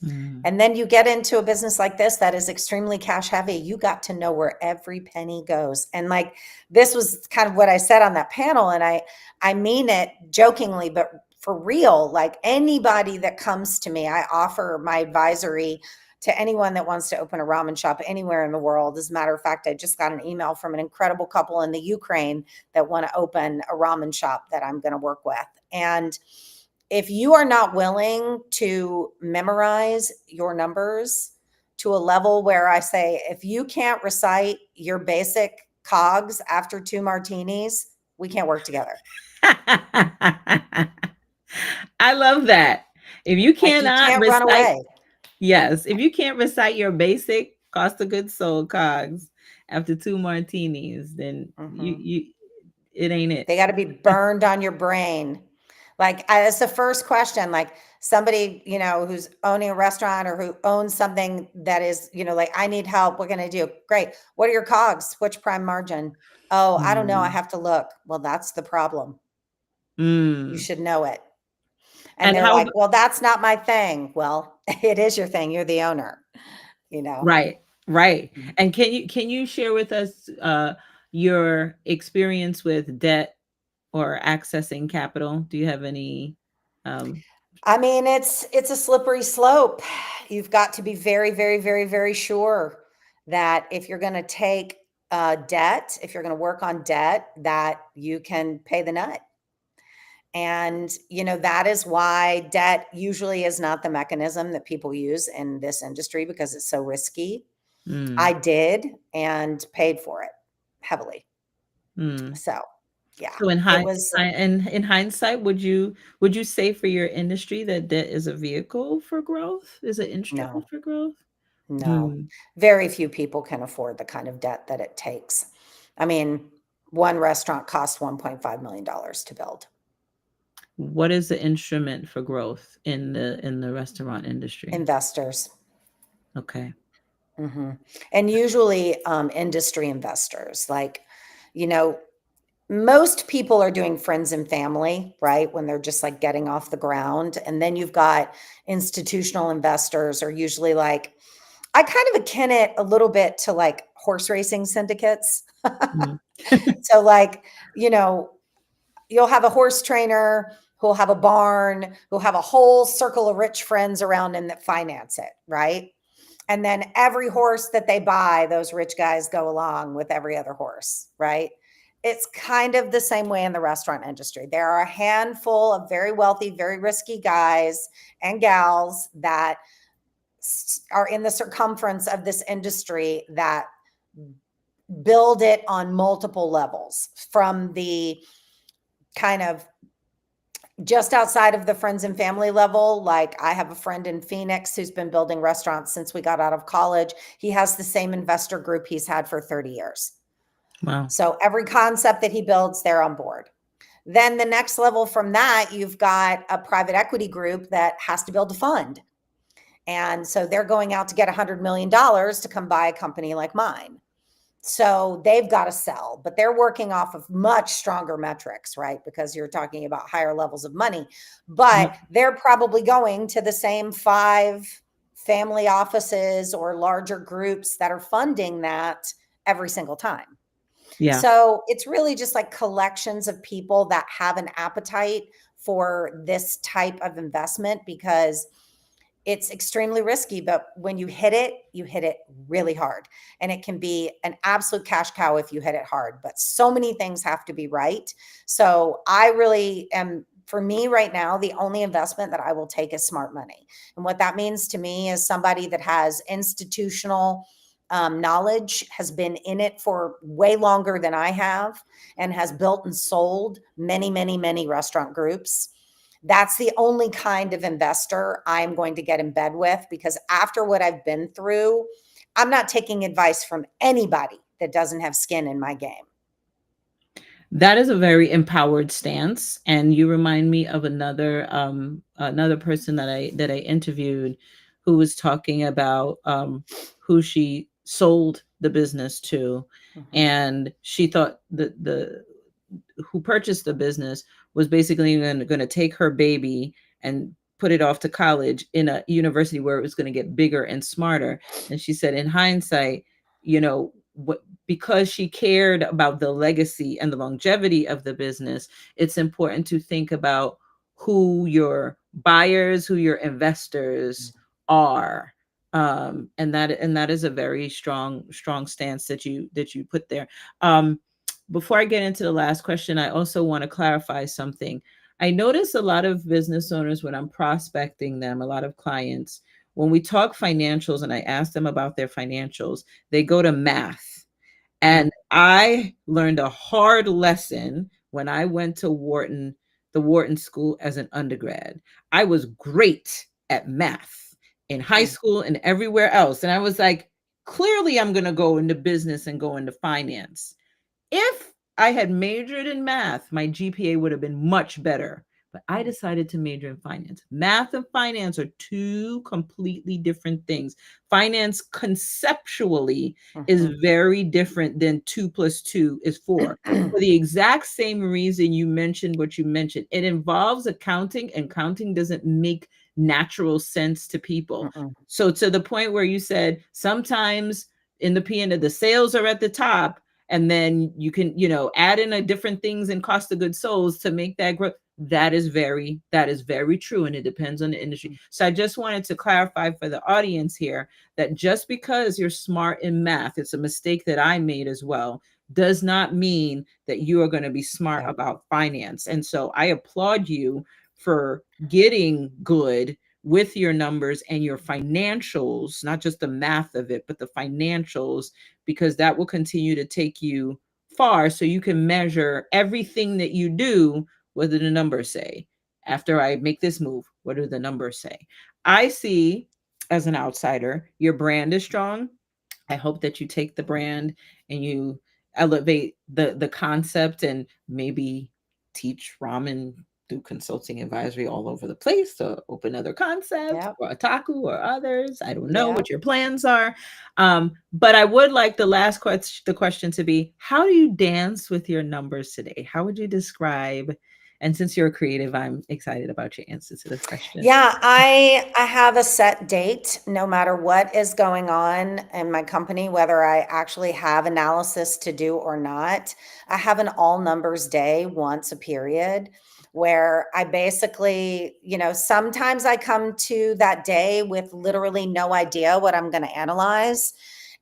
Mm. And then you get into a business like this that is extremely cash heavy. You got to know where every penny goes. And like this was kind of what I said on that panel. And I mean it jokingly, but for real, like anybody that comes to me, I offer my advisory to anyone that wants to open a ramen shop anywhere in the world. As a matter of fact, I just got an email from an incredible couple in the Ukraine that want to open a ramen shop that I'm going to work with. And if you are not willing to memorize your numbers to a level where I say, if you can't recite your basic cogs after 2 martinis, we can't work together. I love that. If you Like you cannot can't run recite, away. yes, if you can't recite your basic cost of goods sold COGS after 2 martinis, then Mhm. it ain't it. They got to be burned on your brain. Like it's the first question. Like somebody, who's owning a restaurant or who owns something that is, like I need help. What can I do? Great. What are your cogs? Which prime margin? Oh, I don't know. I Mm. have to look. Well, that's the problem. You Mm. should know it. And And they're how like, well, that's not my thing. Well, it is your thing. You're the owner, you know. right, right. Mhm. And can you share with us your experience with debt or accessing capital? Do you have any um I mean, it's a slippery slope. You've got to be very, very, very, very sure that if you're going to take debt, if you're going to work on debt, that you can pay the nut. And, that is why debt usually is not the mechanism that people use in this industry because it's so risky. mm, I did and paid for it heavily. mm. So, yeah, So it was. in hindsight, would you say for your industry that debt is a vehicle for growth? Is an instrument No, for growth? no. Mm. Very few people can afford the kind of debt that it takes. I mean, one restaurant cost $1.5 million to build. What is the instrument for growth in the restaurant industry? Investors. Okay. Mhm. And usually, industry investors, like, you know, most people are doing friends and family, right? When they're just like getting off the ground. And then you've got institutional investors are usually like, I kind of akin it a little bit to like horse racing syndicates. Mm. So, like, you know, you'll have a horse trainer who'll have a barn, who'll have a whole circle of rich friends around him that finance it, right? And then every horse that they buy, those rich guys go along with every other horse, right? It's kind of the same way in the restaurant industry. There are a handful of very wealthy, very risky guys and gals that are in the circumference of this industry that build it on multiple levels from the kind of just outside of the friends and family level. Like I have a friend in Phoenix who's been building restaurants since we got out of college. He has the same investor group he's had for 30 years. Wow. So every concept that he builds, they're on board. Then the next level from that, you've got a private equity group that has to build a fund. And so they're going out to get $100 million to come buy a company like mine. So they've got to sell, but they're working off of much stronger metrics, right? Because you're talking about higher levels of money, but Yep. they're probably going to the same 5 family offices or larger groups that are funding that every single time. Yeah. So it's really just like collections of people that have an appetite for this type of investment because it's extremely risky, but when you hit it really hard. And it can be an absolute cash cow if you hit it hard, but so many things have to be right. So I really am, for me right now, the only investment that I will take is smart money. And what that means to me is somebody that has institutional knowledge, has been in it for way longer than I have, and has built and sold many, many, many restaurant groups. That's the only kind of investor I'm going to get in bed with because after what I've been through, I'm not taking advice from anybody that doesn't have skin in my game. That is a very empowered stance, and you remind me of another person that I interviewed who was talking about who she sold the business to, Mhm. and she thought the who purchased the business was basically going to take her baby and put it off to college in a university where it was going to get bigger and smarter. And she said, in hindsight, because she cared about the legacy and the longevity of the business, it's important to think about who your buyers, who your investors are. And that is a very strong stance that you put there. Before I get into the last question, I also want to clarify something. I notice a lot of business owners when I'm prospecting them, a lot of clients, when we talk financials and I ask them about their financials, they go to math. And I learned a hard lesson when I went to the Wharton School as an undergrad. I was great at math in high school and everywhere else. And I was like, clearly I'm going to go into business and go into finance. If I had majored in math, my GPA would have been much better. But I decided to major in finance. Math and finance are two completely different things. Finance conceptually is very different than 2 + 2 is 4. For the exact same reason you mentioned what you mentioned. It involves accounting, and accounting doesn't make natural sense to people. So to the point where you said sometimes in the P&L, the sales are at the top, and then you can, add in a different things and cost of goods sold to make that growth. That is very true. And it depends on the industry. So I just wanted to clarify for the audience here that just because you're smart in math, it's a mistake that I made as well, does not mean that you are going to be smart about finance. And so I applaud you for getting good with your numbers and your financials, not just the math of it, but the financials, because that will continue to take you far so you can measure everything that you do. What do the numbers say? After I make this move, what do the numbers say? I see, as an outsider, your brand is strong. I hope that you take the brand and you elevate the concept and maybe teach ramen through consulting advisory all over the place to open other concepts or Otaku or others. I don't know what your plans are. But I would like the question to be, how do you dance with your numbers today? How would you describe? And since you're a creative, I'm excited about your answer to this question. Yeah, I have a set date no matter what is going on in my company, whether I actually have analysis to do or not. I have an all numbers day once a period where I basically, sometimes I come to that day with literally no idea what I'm going to analyze.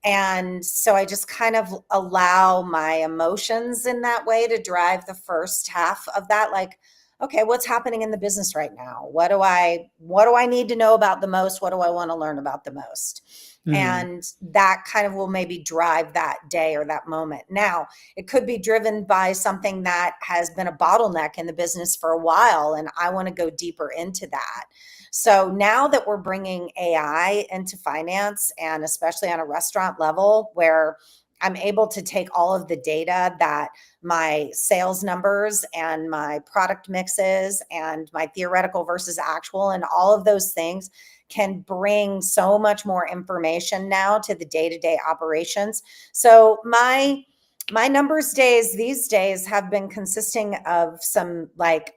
And so I just kind of allow my emotions in that way to drive the first half of that. Like, okay, what's happening in the business right now? What do I need to know about the most? What do I want to learn about the most? And that kind of will maybe drive that day or that moment. Now, it could be driven by something that has been a bottleneck in the business for a while, and I want to go deeper into that. So now that we're bringing AI into finance, and especially on a restaurant level, where I'm able to take all of the data that my sales numbers and my product mixes and my theoretical versus actual and all of those things can bring so much more information now to the day-to-day operations. So my numbers days these days have been consisting of some like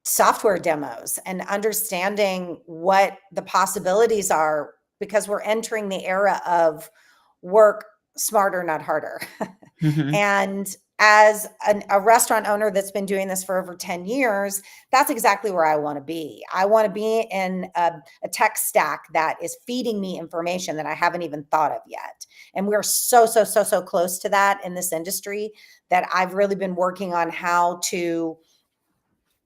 software demos and understanding what the possibilities are, because we're entering the era of work smarter, not harder. And as a restaurant owner that's been doing this for over 10 years, that's exactly where I want to be. I want to be in a tech stack that is feeding me information that I haven't even thought of yet. And we're so close to that in this industry that I've really been working on how to,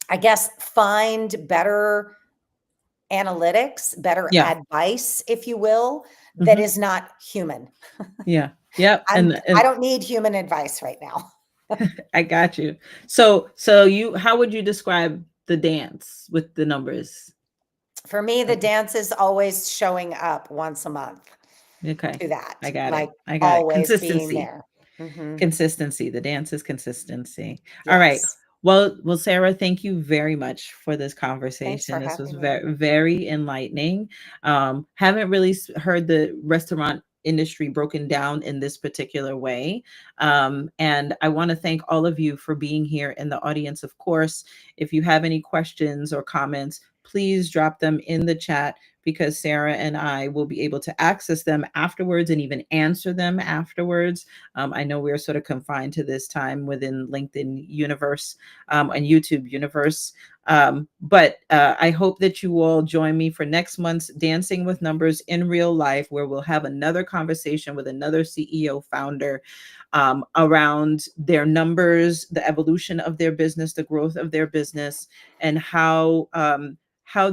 I guess, find better analytics, better advice, if you will, that is not human. Yeah. Yep. And I don't need human advice right now. I got you. So how would you describe the dance with the numbers? For me, the dance is always showing up once a month. Okay. To that. I got like, it. I got it. Always being Consistency. there. Consistency. The dance is consistency. Yes. All right. Well, Sarah, thank you very much for this conversation. Thanks for This was having me. very enlightening. Haven't really heard the restaurant industry broken down in this particular way. And I want to thank all of you for being here in the audience. Of course, if you have any questions or comments, please drop them in the chat because Sarah and I will be able to access them afterwards and even answer them afterwards. I know we're sort of confined to this time within LinkedIn universe and YouTube universe. But I hope that you all join me for next month's Dancing with Numbers in Real Life, where we'll have another conversation with another CEO founder around their numbers, the evolution of their business, the growth of their business, and how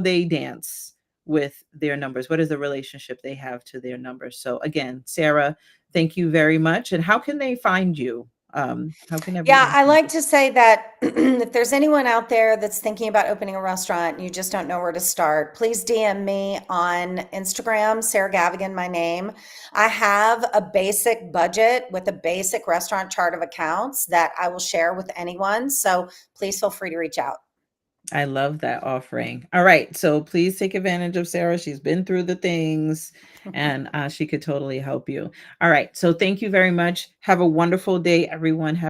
they dance with their numbers. What is the relationship they have to their numbers? So again, Sarah, thank you very much. And how can they find you? How can Yeah, everyone I find like you? to say that if there's anyone out there that's thinking about opening a restaurant and you just don't know where to start, please DM me on Instagram, Sarah Gavigan, my name. I have a basic budget with a basic restaurant chart of accounts that I will share with anyone. So please feel free to reach out. I love that offering. All right. So please take advantage of Sarah. She's been through the things and she could totally help you. All right. So thank you very much. Have a wonderful day, everyone. Have